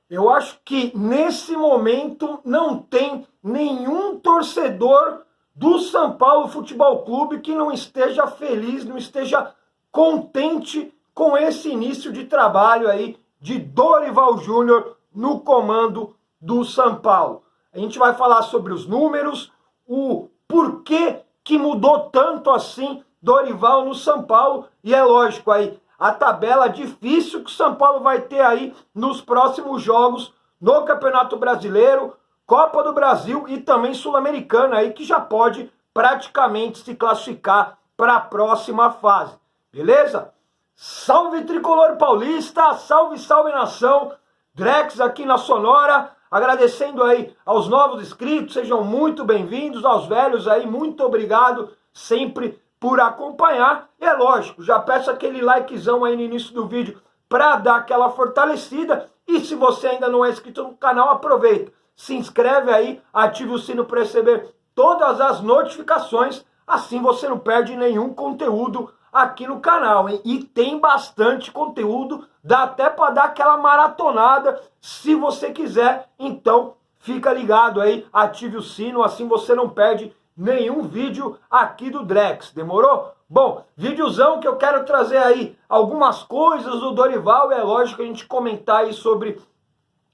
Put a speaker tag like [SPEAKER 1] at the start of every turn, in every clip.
[SPEAKER 1] Eu acho que nesse momento não tem nenhum torcedor do São Paulo Futebol Clube que não esteja feliz, não esteja contente com esse início de trabalho aí de Dorival Júnior no comando do São Paulo. A gente vai falar sobre os números, o porquê que mudou tanto assim Dorival no São Paulo, e é lógico aí a tabela difícil que o São Paulo vai ter aí nos próximos jogos no Campeonato Brasileiro, Copa do Brasil e também Sul-Americana aí, que já pode praticamente se classificar para a próxima fase. Beleza? Salve Tricolor Paulista, salve, salve nação, Drex aqui na Sonora, agradecendo aí aos novos inscritos, sejam muito bem-vindos, aos velhos aí, muito obrigado sempre por acompanhar. E é lógico, já peço aquele likezão aí no início do vídeo para dar aquela fortalecida. E se você ainda não é inscrito no canal, aproveita, se inscreve aí, ative o sino para receber todas as notificações, assim você não perde nenhum conteúdo aqui no canal, hein? E tem bastante conteúdo, dá até para dar aquela maratonada se você quiser. Então fica ligado aí, ative o sino, assim você não perde nenhum vídeo aqui do Drex, demorou? Bom, videozão que eu quero trazer aí algumas coisas do Dorival, e é lógico a gente comentar aí sobre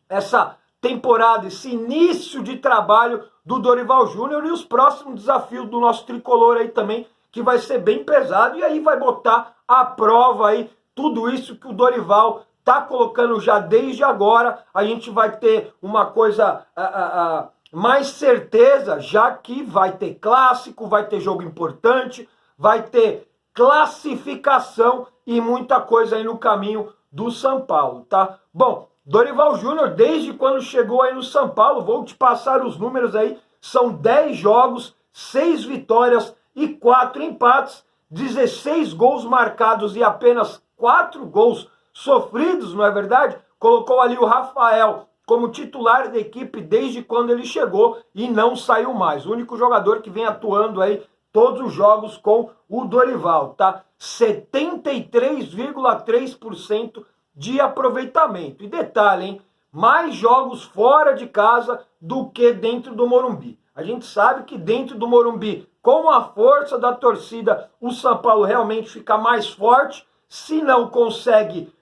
[SPEAKER 1] essa temporada, esse início de trabalho do Dorival Júnior e os próximos desafios do nosso tricolor aí também, que vai ser bem pesado, e aí vai botar à prova aí tudo isso que o Dorival tá colocando já desde agora. A gente vai ter uma coisa mais certeza, já que vai ter clássico, vai ter jogo importante, vai ter classificação e muita coisa aí no caminho do São Paulo, tá? Bom, Dorival Júnior, desde quando chegou aí no São Paulo, vou te passar os números aí, são 10 jogos, 6 vitórias e 4 empates, 16 gols marcados e apenas 4 gols sofridos, não é verdade? Colocou ali o Rafael como titular da equipe desde quando ele chegou e não saiu mais. O único jogador que vem atuando aí todos os jogos com o Dorival, tá? 73,3% de aproveitamento. E detalhe, hein? Mais jogos fora de casa do que dentro do Morumbi. A gente sabe que dentro do Morumbi, com a força da torcida, o São Paulo realmente fica mais forte. Se não consegue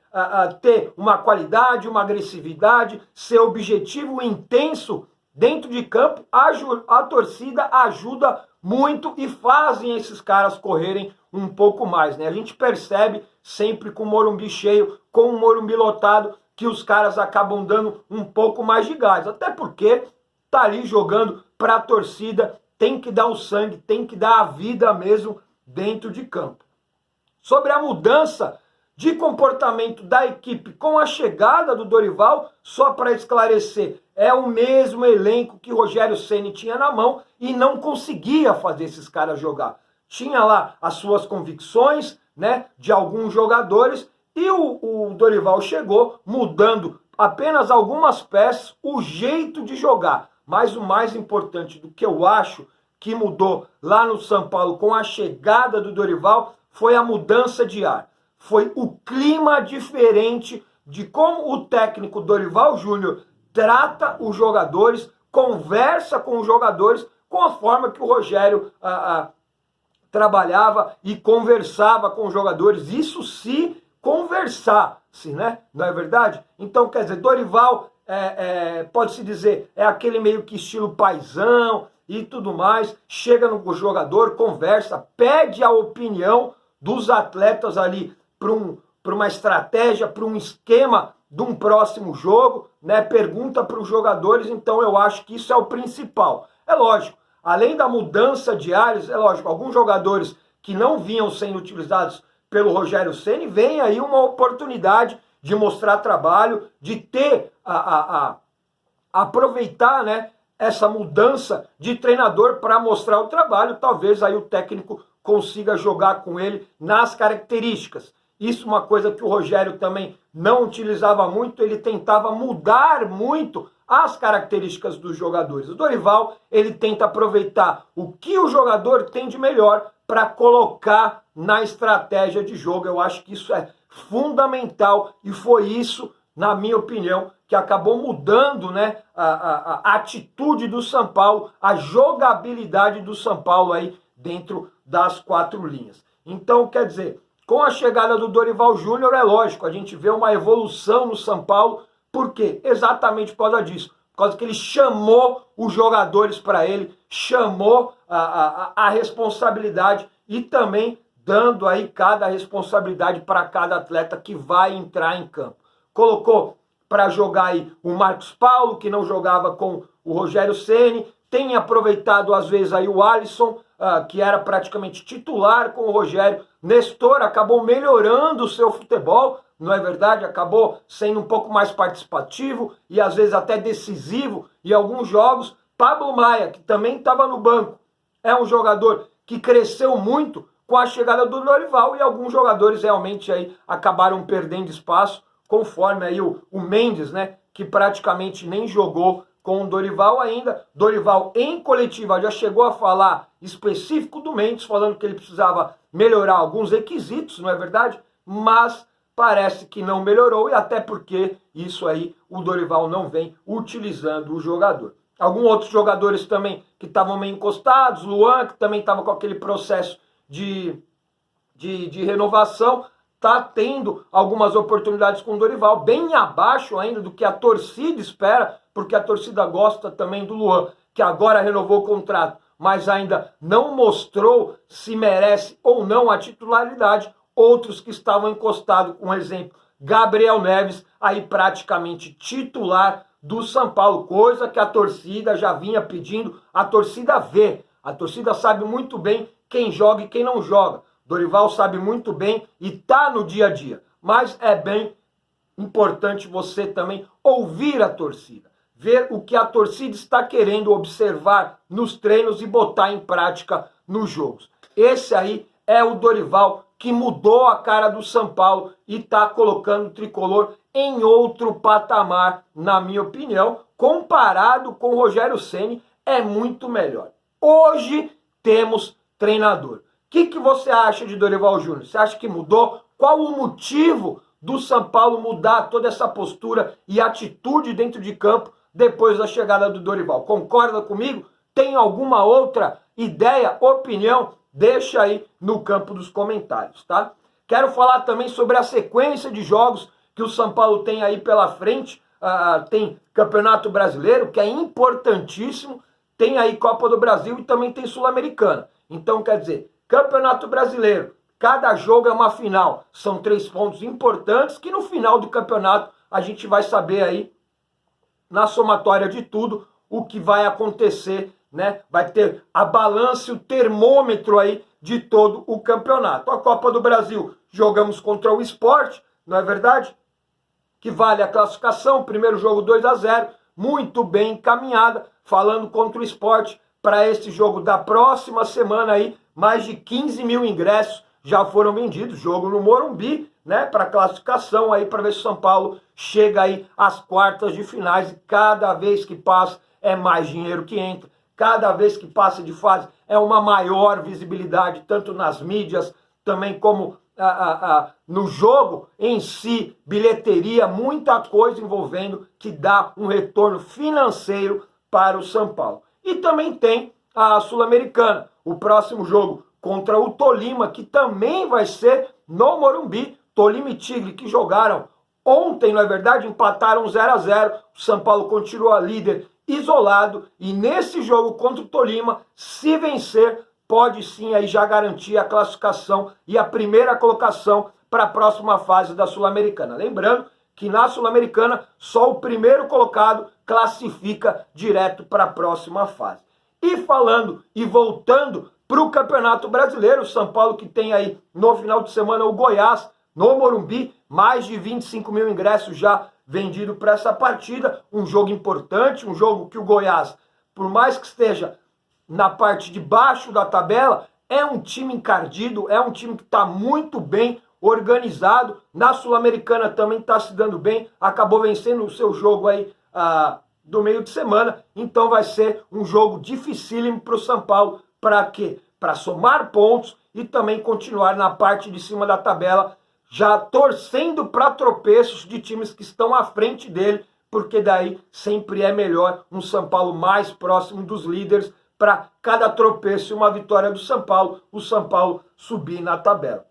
[SPEAKER 1] ter uma qualidade, uma agressividade, ser objetivo e intenso dentro de campo, a torcida ajuda muito e fazem esses caras correrem um pouco mais, né? A gente percebe sempre com o Morumbi cheio, com o Morumbi lotado, que os caras acabam dando um pouco mais de gás, até porque tá ali jogando para a torcida, tem que dar o sangue, tem que dar a vida mesmo dentro de campo. Sobre a mudança de comportamento da equipe com a chegada do Dorival, só para esclarecer, é o mesmo elenco que Rogério Ceni tinha na mão e não conseguia fazer esses caras jogar. Tinha lá as suas convicções, né, de alguns jogadores, e o Dorival chegou mudando apenas algumas peças, o jeito de jogar. Mas o mais importante do que eu acho que mudou lá no São Paulo com a chegada do Dorival foi a mudança de ar. Foi o clima diferente de como o técnico Dorival Júnior trata os jogadores, conversa com os jogadores, com a forma que o Rogério trabalhava e conversava com os jogadores. Isso se conversasse, né? Não é verdade? Então, quer dizer, Dorival, pode-se dizer, é aquele meio que estilo paizão e tudo mais, chega no jogador, conversa, pede a opinião dos atletas ali para uma estratégia, para um esquema de um próximo jogo, né? Pergunta para os jogadores. Então eu acho que isso é o principal. É lógico, além da mudança de áreas, é lógico, alguns jogadores que não vinham sendo utilizados pelo Rogério Ceni, vem aí uma oportunidade de mostrar trabalho, de ter aproveitar, né, essa mudança de treinador para mostrar o trabalho. Talvez aí o técnico consiga jogar com ele nas características. Isso é uma coisa que o Rogério também não utilizava muito, ele tentava mudar muito as características dos jogadores. O Dorival, ele tenta aproveitar o que o jogador tem de melhor para colocar na estratégia de jogo. Eu acho que isso é fundamental e foi isso na minha opinião, que acabou mudando, né, a atitude do São Paulo, a jogabilidade do São Paulo aí dentro das quatro linhas. Então, quer dizer, com a chegada do Dorival Júnior, é lógico, a gente vê uma evolução no São Paulo. Por quê? Exatamente por causa disso. Por causa que ele chamou os jogadores para ele, chamou a responsabilidade e também dando aí cada responsabilidade para cada atleta que vai entrar em campo. Colocou para jogar aí o Marcos Paulo, que não jogava com o Rogério Ceni, tem aproveitado às vezes aí o Alisson, que era praticamente titular com o Rogério. Nestor acabou melhorando o seu futebol, não é verdade? Acabou sendo um pouco mais participativo e às vezes até decisivo em alguns jogos. Pablo Maia, que também estava no banco, é um jogador que cresceu muito com a chegada do Dorival, e alguns jogadores realmente aí acabaram perdendo espaço, conforme aí o Mendes, né, que praticamente nem jogou com o Dorival ainda. Dorival, em coletiva, já chegou a falar específico do Mendes, falando que ele precisava melhorar alguns requisitos, não é verdade? Mas parece que não melhorou, e até porque isso aí o Dorival não vem utilizando o jogador. Alguns outros jogadores também que estavam meio encostados, Luan, que também estava com aquele processo de renovação, está tendo algumas oportunidades com o Dorival, bem abaixo ainda do que a torcida espera, porque a torcida gosta também do Luan, que agora renovou o contrato, mas ainda não mostrou se merece ou não a titularidade. Outros que estavam encostados, um exemplo, Gabriel Neves, aí praticamente titular do São Paulo, coisa que a torcida já vinha pedindo. A torcida vê, a torcida sabe muito bem quem joga e quem não joga. Dorival sabe muito bem e está no dia a dia, mas é bem importante você também ouvir a torcida, ver o que a torcida está querendo observar nos treinos e botar em prática nos jogos. Esse aí é o Dorival que mudou a cara do São Paulo e está colocando o tricolor em outro patamar, na minha opinião. Comparado com o Rogério Ceni, é muito melhor. Hoje temos treinador. O que você acha de Dorival Júnior? Você acha que mudou? Qual o motivo do São Paulo mudar toda essa postura e atitude dentro de campo depois da chegada do Dorival? Concorda comigo? Tem alguma outra ideia, opinião? Deixa aí no campo dos comentários, tá? Quero falar também sobre a sequência de jogos que o São Paulo tem aí pela frente. Tem Campeonato Brasileiro, que é importantíssimo, tem aí Copa do Brasil e também tem Sul-Americana. Então, quer dizer, Campeonato Brasileiro, cada jogo é uma final. São 3 pontos importantes que no final do campeonato a gente vai saber aí, na somatória de tudo, o que vai acontecer, né? Vai ter a balança e o termômetro aí de todo o campeonato. A Copa do Brasil, jogamos contra o Sport, não é verdade? Que vale a classificação, primeiro jogo 2-0, muito bem encaminhada, falando contra o Sport. Para esse jogo da próxima semana aí, mais de 15 mil ingressos já foram vendidos, jogo no Morumbi, né, para classificação aí, para ver se o São Paulo chega aí às quartas de finais, e cada vez que passa é mais dinheiro que entra, cada vez que passa de fase é uma maior visibilidade, tanto nas mídias, também como no jogo em si, bilheteria, muita coisa envolvendo que dá um retorno financeiro para o São Paulo. E também tem a Sul-Americana, o próximo jogo contra o Tolima, que também vai ser no Morumbi. Tolima e Tigre, que jogaram ontem, não é verdade? Empataram 0-0. O São Paulo continua líder isolado. E nesse jogo contra o Tolima, se vencer, pode sim aí já garantir a classificação e a primeira colocação para a próxima fase da Sul-Americana. Lembrando que na Sul-Americana só o primeiro colocado classifica direto para a próxima fase. E falando e voltando para o Campeonato Brasileiro, o São Paulo que tem aí no final de semana o Goiás no Morumbi, mais de 25 mil ingressos já vendidos para essa partida, um jogo importante, um jogo que o Goiás, por mais que esteja na parte de baixo da tabela, é um time encardido, é um time que está muito bem organizado. Na Sul-Americana também está se dando bem, acabou vencendo o seu jogo aí do meio de semana, então vai ser um jogo dificílimo para o São Paulo. Para quê? Para somar pontos e também continuar na parte de cima da tabela, já torcendo para tropeços de times que estão à frente dele, porque daí sempre é melhor um São Paulo mais próximo dos líderes para cada tropeço e uma vitória do São Paulo, o São Paulo subir na tabela.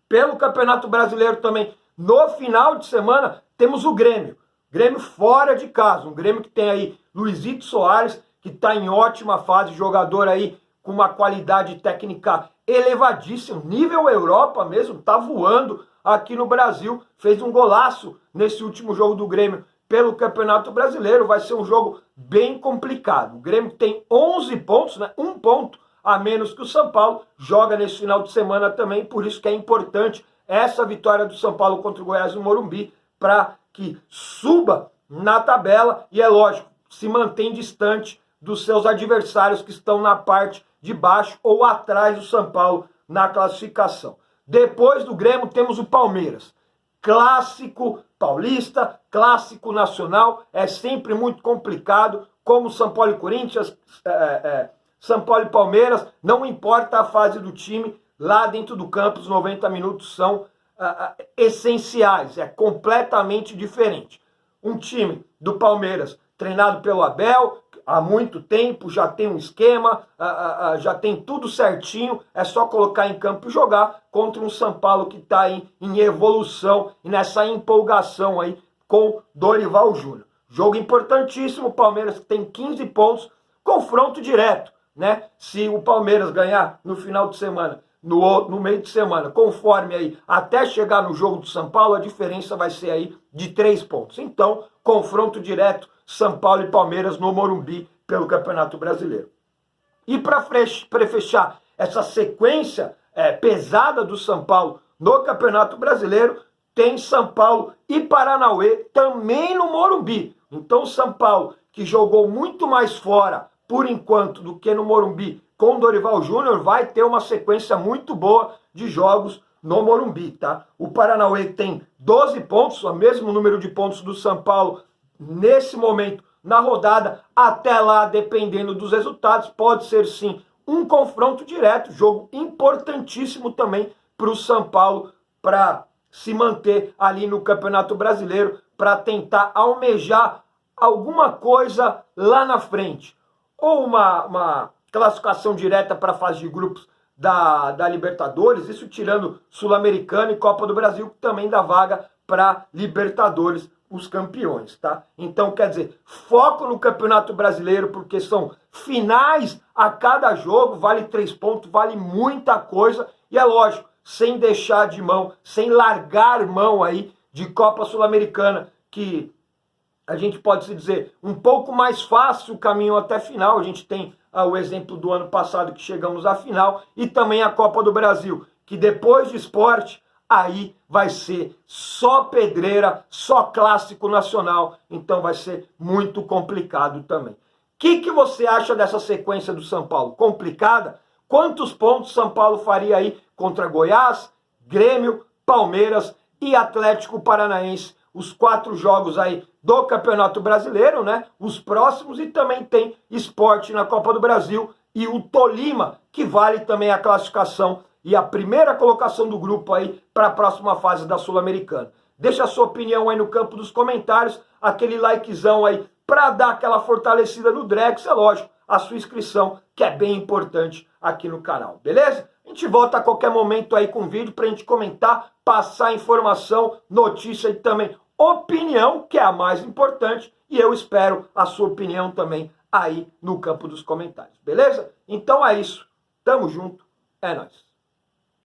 [SPEAKER 1] Pelo Campeonato Brasileiro também, no final de semana, temos o Grêmio. Grêmio fora de casa, um Grêmio que tem aí Luizito Soares, que está em ótima fase, jogador aí com uma qualidade técnica elevadíssima, nível Europa mesmo, tá voando aqui no Brasil, fez um golaço nesse último jogo do Grêmio pelo Campeonato Brasileiro, vai ser um jogo bem complicado. O Grêmio tem 11 pontos, né? Um ponto a menos que o São Paulo, joga nesse final de semana também, por isso que é importante essa vitória do São Paulo contra o Goiás no Morumbi, para que suba na tabela e, é lógico, se mantém distante dos seus adversários que estão na parte de baixo ou atrás do São Paulo na classificação. Depois do Grêmio temos o Palmeiras. Clássico paulista, clássico nacional, é sempre muito complicado, como São Paulo e Corinthians, São Paulo e Palmeiras, não importa a fase do time, lá dentro do campo os 90 minutos são essenciais, é completamente diferente. Um time do Palmeiras treinado pelo Abel há muito tempo, já tem um esquema, já tem tudo certinho, é só colocar em campo e jogar contra um São Paulo que está em evolução e nessa empolgação aí com Dorival Júnior. Jogo importantíssimo, o Palmeiras tem 15 pontos, confronto direto, né? Se o Palmeiras ganhar no final de semana, no meio de semana, conforme aí, até chegar no jogo do São Paulo, a diferença vai ser aí de 3 pontos. Então, confronto direto, São Paulo e Palmeiras no Morumbi pelo Campeonato Brasileiro. E para fechar essa sequência pesada do São Paulo no Campeonato Brasileiro, tem São Paulo e Paranauê também no Morumbi. Então, São Paulo, que jogou muito mais fora, por enquanto, do que no Morumbi, com Dorival Júnior, vai ter uma sequência muito boa de jogos no Morumbi, tá? O Paranauê tem 12 pontos, o mesmo número de pontos do São Paulo nesse momento na rodada. Até lá, dependendo dos resultados, pode ser sim um confronto direto, jogo importantíssimo também para o São Paulo, para se manter ali no Campeonato Brasileiro, para tentar almejar alguma coisa lá na frente. Ou uma classificação direta para a fase de grupos da Libertadores, isso tirando Sul-Americana e Copa do Brasil, que também dá vaga para Libertadores, os campeões, tá? Então, quer dizer, foco no Campeonato Brasileiro, porque são finais a cada jogo, vale 3 pontos, vale muita coisa, e é lógico, sem deixar de mão, sem largar mão aí de Copa Sul-Americana, que a gente pode se dizer um pouco mais fácil o caminho até final. A gente tem o exemplo do ano passado que chegamos à final, e também a Copa do Brasil, que depois de Sport, aí vai ser só pedreira, só clássico nacional, então vai ser muito complicado também. O que você acha dessa sequência do São Paulo? Complicada? Quantos pontos São Paulo faria aí contra Goiás, Grêmio, Palmeiras e Atlético Paranaense? Os 4 jogos aí do Campeonato Brasileiro, né? Os próximos, e também tem Sport na Copa do Brasil e o Tolima, que vale também a classificação e a primeira colocação do grupo aí para a próxima fase da Sul-Americana. Deixa a sua opinião aí no campo dos comentários, aquele likezão aí para dar aquela fortalecida no Drex, é lógico, a sua inscrição, que é bem importante aqui no canal, beleza? A gente volta a qualquer momento aí com vídeo para a gente comentar, passar informação, notícia e também opinião, que é a mais importante, e eu espero a sua opinião também aí no campo dos comentários, beleza? Então é isso, tamo junto, é nóis.